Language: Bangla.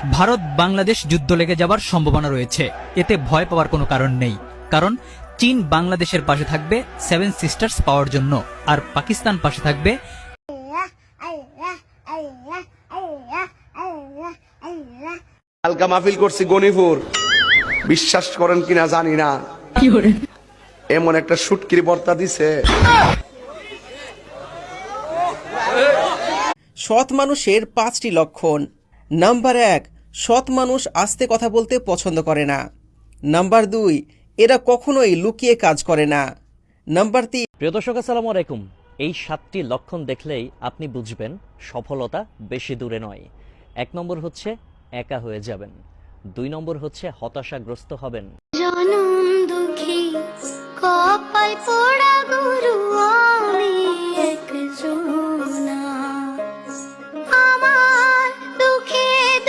ভারত বাংলাদেশ যুদ্ধ লেগে যাবার সম্ভাবনা রয়েছে, এতে ভয় পাওয়ার কোনো কারণ নেই। কারণ চীন বাংলাদেশের পাশে থাকবে 7 সিস্টার্স পাওয়ার জন্য, আর পাকিস্তান পাশে থাকবে হালকা মাহফিল করছি গনিপুর, বিশ্বাস করেন কিনা জানি না, এমন একটা শুটকির বর্তা দিছে। সৎ মানুষের 5টি লক্ষণ। নাম্বার 1, সৎ মানুষ আস্তে কথা বলতে পছন্দ করে না। নাম্বার 2, এরা কখনোই লুকিয়ে কাজ করে না। নাম্বার 3, প্রিয় দর্শক আসসালামু আলাইকুম। এই 7টি লক্ষণ দেখলেই আপনি বুঝবেন সফলতা বেশি দূরে নয়। 1 নম্বর হচ্ছে একা হয়ে যাবেন। 2 নম্বর হচ্ছে হতাশাগ্রস্ত হবেন। জনম দুঃখী কপাল পোড়া গুরুয়া